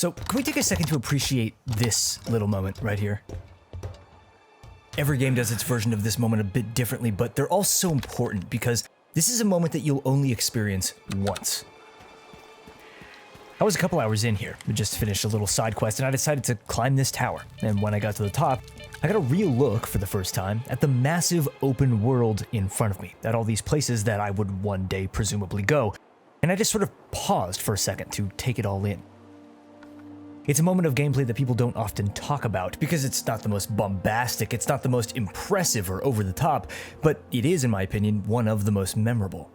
So can we take a second to appreciate this little moment right here? Every game does its version of this moment a bit differently, but they're all so important because this is a moment that you'll only experience once. I was a couple hours in here, we just finished a little side quest, and I decided to climb this tower. And when I got to the top, I got a real look for the first time at the massive open world in front of me, at all these places that I would one day presumably go. And I just sort of paused for a second to take it all in. It's a moment of gameplay that people don't often talk about because it's not the most bombastic, it's not the most impressive or over the top, but it is, in my opinion, one of the most memorable.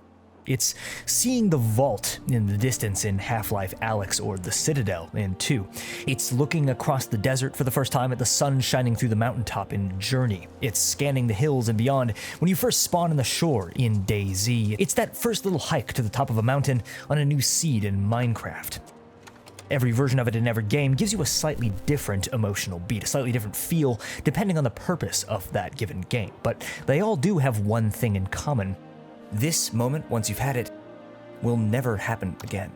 It's seeing the vault in the distance in Half-Life Alyx or the Citadel in 2. It's looking across the desert for the first time at the sun shining through the mountaintop in Journey. It's scanning the hills and beyond when you first spawn on the shore in DayZ. It's that first little hike to the top of a mountain on a new seed in Minecraft. Every version of it in every game gives you a slightly different emotional beat, a slightly different feel, depending on the purpose of that given game. But they all do have one thing in common. This moment, once you've had it, will never happen again.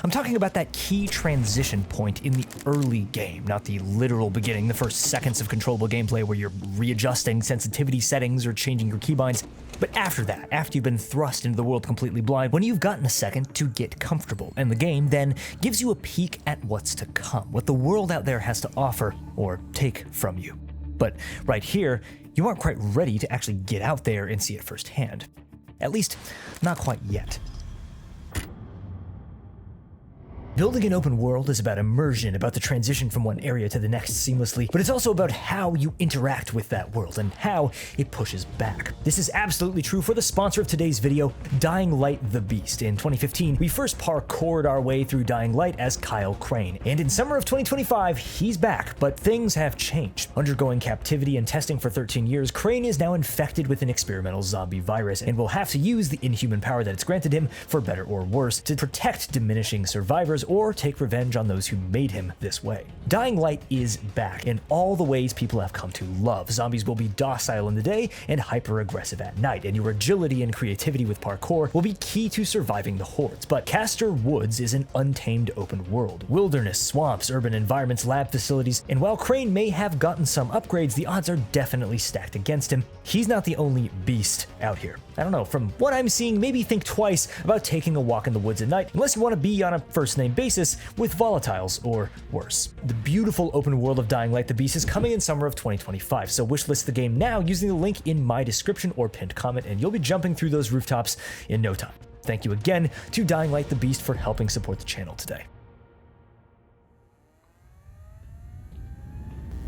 I'm talking about that key transition point in the early game, not the literal beginning, the first seconds of controllable gameplay where you're readjusting sensitivity settings or changing your keybinds, but after that, after you've been thrust into the world completely blind, when you've gotten a second to get comfortable, and the game then gives you a peek at what's to come, what the world out there has to offer or take from you. But right here, you aren't quite ready to actually get out there and see it firsthand. At least, not quite yet. Building an open world is about immersion, about the transition from one area to the next seamlessly, but it's also about how you interact with that world and how it pushes back. This is absolutely true for the sponsor of today's video, Dying Light the Beast. In 2015, we first parkoured our way through Dying Light as Kyle Crane, and in summer of 2025, he's back, but things have changed. Undergoing captivity and testing for 13 years, Crane is now infected with an experimental zombie virus and will have to use the inhuman power that it's granted him, for better or worse, to protect diminishing survivors or take revenge on those who made him this way. Dying Light is back in all the ways people have come to love. Zombies will be docile in the day and hyper-aggressive at night, and your agility and creativity with parkour will be key to surviving the hordes. But Castor Woods is an untamed open world. Wilderness, swamps, urban environments, lab facilities, and while Crane may have gotten some upgrades, the odds are definitely stacked against him. He's not the only beast out here. I don't know, from what I'm seeing, maybe think twice about taking a walk in the woods at night, unless you want to be on a first-name basis with volatiles or worse. The beautiful open world of Dying Light the Beast is coming in summer of 2025, so wishlist the game now using the link in my description or pinned comment, and you'll be jumping through those rooftops in no time. Thank you again to Dying Light the Beast for helping support the channel today.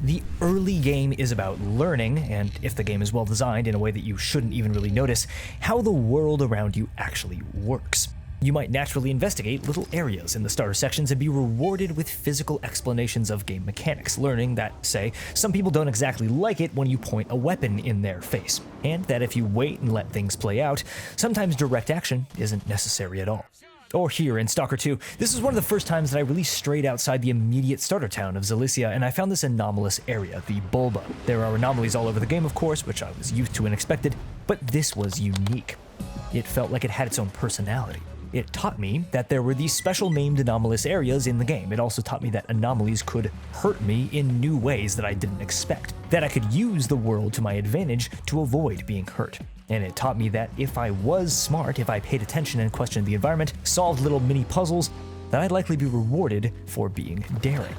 The early game is about learning, and if the game is well designed in a way that you shouldn't even really notice, how the world around you actually works. You might naturally investigate little areas in the starter sections and be rewarded with physical explanations of game mechanics, learning that, say, some people don't exactly like it when you point a weapon in their face, and that if you wait and let things play out, sometimes direct action isn't necessary at all. Or here in Stalker 2, this is one of the first times that I really strayed outside the immediate starter town of Zalicia, and I found this anomalous area, the Bulba. There are anomalies all over the game, of course, which I was used to and expected, but this was unique. It felt like it had its own personality. It taught me that there were these special named anomalous areas in the game. It also taught me that anomalies could hurt me in new ways that I didn't expect, that I could use the world to my advantage to avoid being hurt. And it taught me that if I was smart, if I paid attention and questioned the environment, solved little mini puzzles, that I'd likely be rewarded for being daring.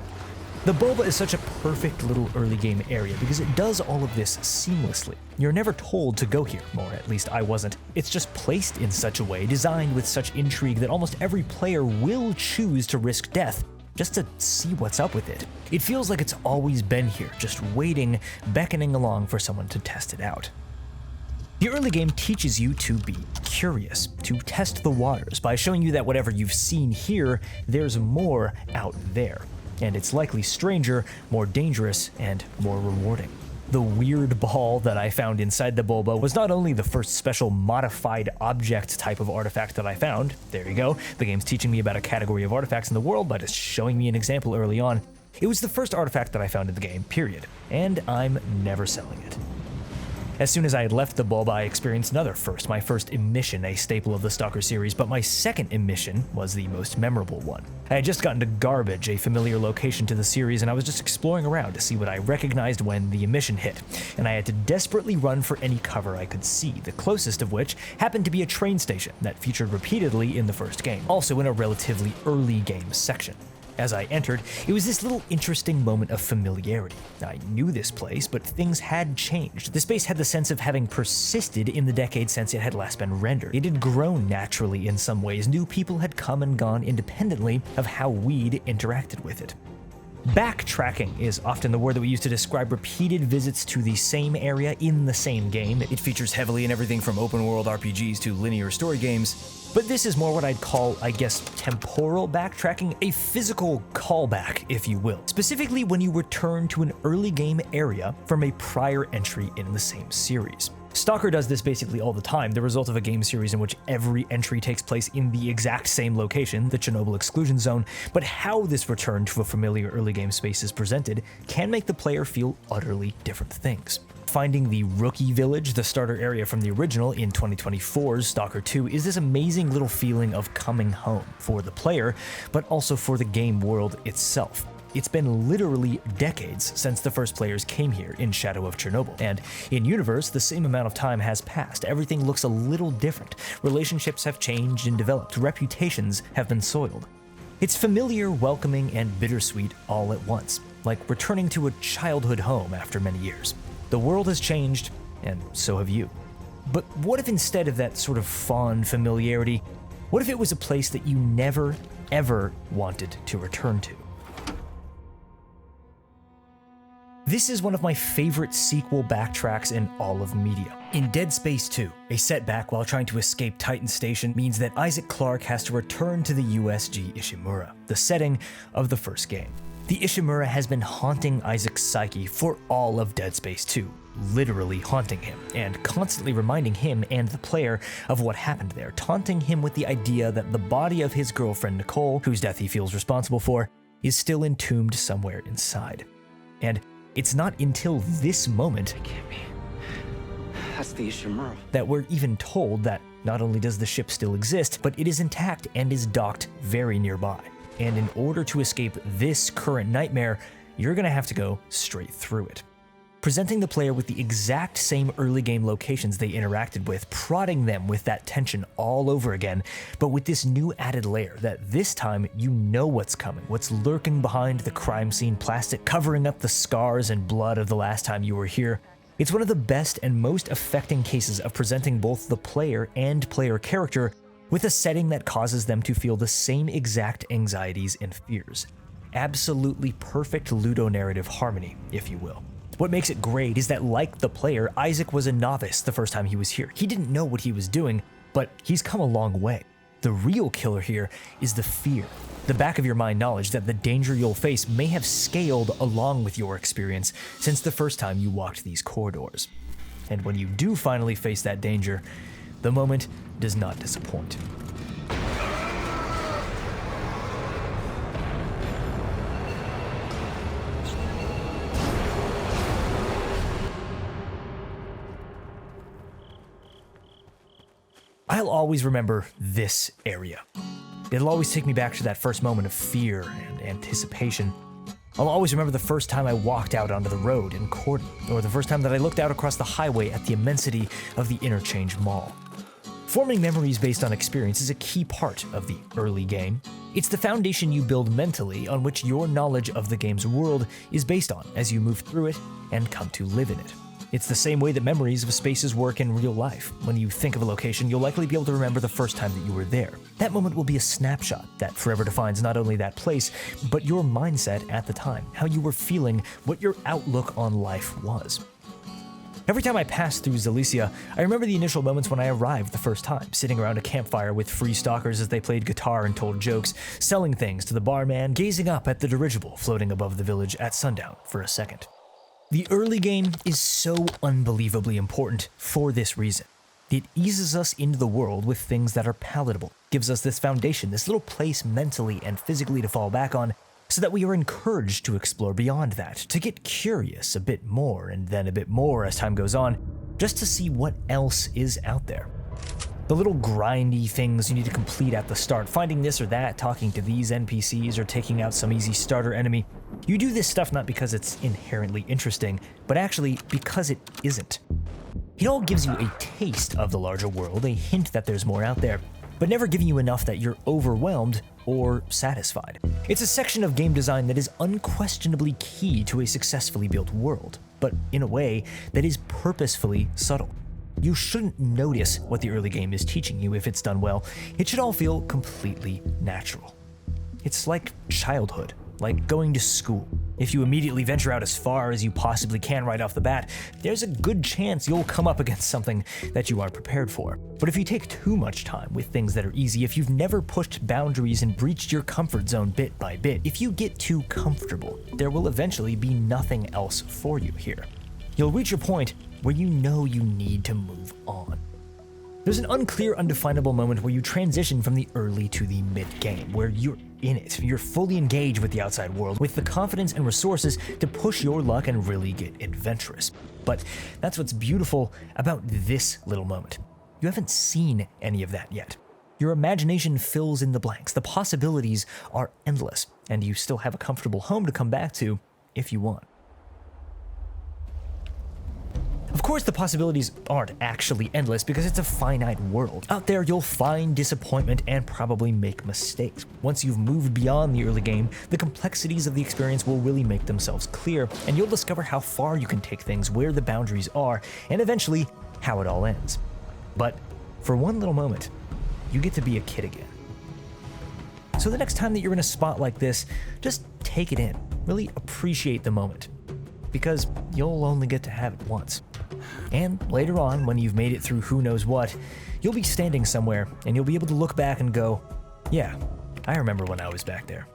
The Bulba is such a perfect little early game area because it does all of this seamlessly. You're never told to go here, or at least I wasn't. It's just placed in such a way, designed with such intrigue that almost every player will choose to risk death just to see what's up with it. It feels like it's always been here, just waiting, beckoning along for someone to test it out. The early game teaches you to be curious, to test the waters by showing you that whatever you've seen here, there's more out there. And it's likely stranger, more dangerous, and more rewarding. The weird ball that I found inside the Bulba was not only the first special modified object type of artifact that I found, there you go, the game's teaching me about a category of artifacts in the world by just showing me an example early on. It was the first artifact that I found in the game, period, and I'm never selling it. As soon as I had left the bulb, I experienced another first, my first emission, a staple of the Stalker series, but my second emission was the most memorable one. I had just gotten to Garbage, a familiar location to the series, and I was just exploring around to see what I recognized when the emission hit, and I had to desperately run for any cover I could see, the closest of which happened to be a train station that featured repeatedly in the first game, also in a relatively early game section. As I entered, it was this little interesting moment of familiarity. I knew this place, but things had changed. The space had the sense of having persisted in the decades since it had last been rendered. It had grown naturally in some ways. New people had come and gone independently of how we'd interacted with it. Backtracking is often the word that we use to describe repeated visits to the same area in the same game. It features heavily in everything from open-world RPGs to linear story games. But this is more what I'd call, I guess, temporal backtracking, a physical callback, if you will. Specifically when you return to an early game area from a prior entry in the same series. Stalker does this basically all the time, the result of a game series in which every entry takes place in the exact same location, the Chernobyl exclusion zone, but how this return to a familiar early game space is presented can make the player feel utterly different things. Finding the Rookie Village, the starter area from the original in 2024's Stalker 2, is this amazing little feeling of coming home for the player, but also for the game world itself. It's been literally decades since the first players came here in Shadow of Chernobyl, and in universe, the same amount of time has passed. Everything looks a little different. Relationships have changed and developed. Reputations have been soiled. It's familiar, welcoming, and bittersweet all at once, like returning to a childhood home after many years. The world has changed, and so have you. But what if instead of that sort of fond familiarity, what if it was a place that you never, ever wanted to return to? This is one of my favorite sequel backtracks in all of media. In Dead Space 2, a setback while trying to escape Titan Station means that Isaac Clarke has to return to the USG Ishimura, the setting of the first game. The Ishimura has been haunting Isaac's psyche for all of Dead Space 2, literally haunting him, and constantly reminding him and the player of what happened there, taunting him with the idea that the body of his girlfriend Nicole, whose death he feels responsible for, is still entombed somewhere inside. And it's not until this moment That's the Ishimura. that we're even told that not only does the ship still exist, but it is intact and is docked very nearby. And in order to escape this current nightmare, you're gonna have to go straight through it. Presenting the player with the exact same early game locations they interacted with, prodding them with that tension all over again, but with this new added layer that this time you know what's coming, what's lurking behind the crime scene plastic, covering up the scars and blood of the last time you were here. It's one of the best and most affecting cases of presenting both the player and player character with a setting that causes them to feel the same exact anxieties and fears. Absolutely perfect ludonarrative harmony, if you will. What makes it great is that, like the player, Isaac was a novice the first time he was here. He didn't know what he was doing, but he's come a long way. The real killer here is the fear, the back of your mind knowledge that the danger you'll face may have scaled along with your experience since the first time you walked these corridors. And when you do finally face that danger, the moment does not disappoint. I'll always remember this area. It'll always take me back to that first moment of fear and anticipation. I'll always remember the first time I walked out onto the road in Corden, or the first time that I looked out across the highway at the immensity of the Interchange Mall. Forming memories based on experience is a key part of the early game. It's the foundation you build mentally on which your knowledge of the game's world is based on as you move through it and come to live in it. It's the same way that memories of spaces work in real life. When you think of a location, you'll likely be able to remember the first time that you were there. That moment will be a snapshot that forever defines not only that place, but your mindset at the time, how you were feeling, what your outlook on life was. Every time I pass through Zalicia, I remember the initial moments when I arrived the first time, sitting around a campfire with free stalkers as they played guitar and told jokes, selling things to the barman, gazing up at the dirigible floating above the village at sundown for a second. The early game is so unbelievably important for this reason. It eases us into the world with things that are palatable, gives us this foundation, this little place mentally and physically to fall back on, so that we are encouraged to explore beyond that, to get curious a bit more and then a bit more as time goes on, just to see what else is out there. The little grindy things you need to complete at the start, finding this or that, talking to these NPCs, or taking out some easy starter enemy. You do this stuff not because it's inherently interesting, but actually because it isn't. It all gives you a taste of the larger world, a hint that there's more out there, but never giving you enough that you're overwhelmed or satisfied. It's a section of game design that is unquestionably key to a successfully built world, but in a way that is purposefully subtle. You shouldn't notice what the early game is teaching you if it's done well. It should all feel completely natural. It's like childhood, like going to school. If you immediately venture out as far as you possibly can right off the bat, there's a good chance you'll come up against something that you aren't prepared for. But if you take too much time with things that are easy, if you've never pushed boundaries and breached your comfort zone bit by bit, if you get too comfortable, there will eventually be nothing else for you here. You'll reach a point where you know you need to move on. There's an unclear, undefinable moment where you transition from the early to the mid-game, where you're in it. You're fully engaged with the outside world, with the confidence and resources to push your luck and really get adventurous. But that's what's beautiful about this little moment. You haven't seen any of that yet. Your imagination fills in the blanks. The possibilities are endless, and you still have a comfortable home to come back to if you want. Of course, the possibilities aren't actually endless because it's a finite world. Out there, you'll find disappointment and probably make mistakes. Once you've moved beyond the early game, the complexities of the experience will really make themselves clear, and you'll discover how far you can take things, where the boundaries are, and eventually, how it all ends. But for one little moment, you get to be a kid again. So the next time that you're in a spot like this, just take it in. Really appreciate the moment, because you'll only get to have it once. And later on, when you've made it through who knows what, you'll be standing somewhere and you'll be able to look back and go, yeah, I remember when I was back there.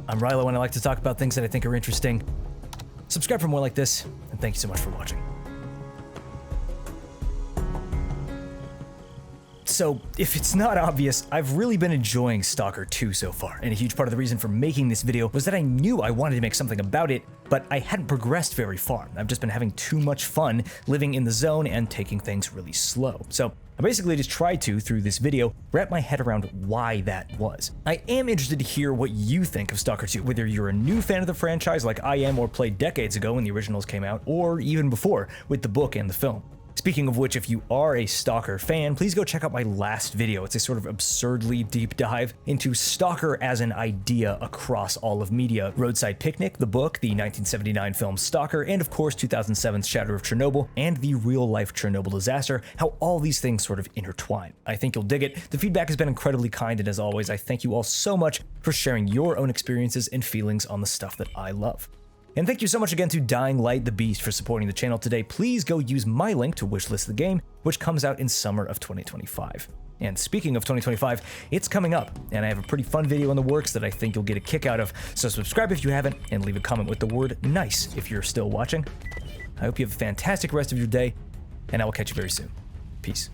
I'm Riloe, and I like to talk about things that I think are interesting. Subscribe for more like this, and thank you so much for watching. So, if it's not obvious, I've really been enjoying Stalker 2 so far, and a huge part of the reason for making this video was that I knew I wanted to make something about it, but I hadn't progressed very far. I've just been having too much fun living in the zone and taking things really slow. So, I basically just tried to, through this video, wrap my head around why that was. I am interested to hear what you think of Stalker 2, whether you're a new fan of the franchise like I am or played decades ago when the originals came out, or even before with the book and the film. Speaking of which, if you are a Stalker fan, please go check out my last video. It's a sort of absurdly deep dive into Stalker as an idea across all of media. Roadside Picnic, the book, the 1979 film Stalker, and of course 2007's Shatter of Chernobyl, and the real-life Chernobyl disaster, how all these things sort of intertwine. I think you'll dig it. The feedback has been incredibly kind, and as always, I thank you all so much for sharing your own experiences and feelings on the stuff that I love. And thank you so much again to Dying Light the Beast for supporting the channel today. Please go use my link to wishlist the game, which comes out in summer of 2025. And speaking of 2025, it's coming up, and I have a pretty fun video in the works that I think you'll get a kick out of, so subscribe if you haven't, and leave a comment with the word nice if you're still watching. I hope you have a fantastic rest of your day, and I will catch you very soon. Peace.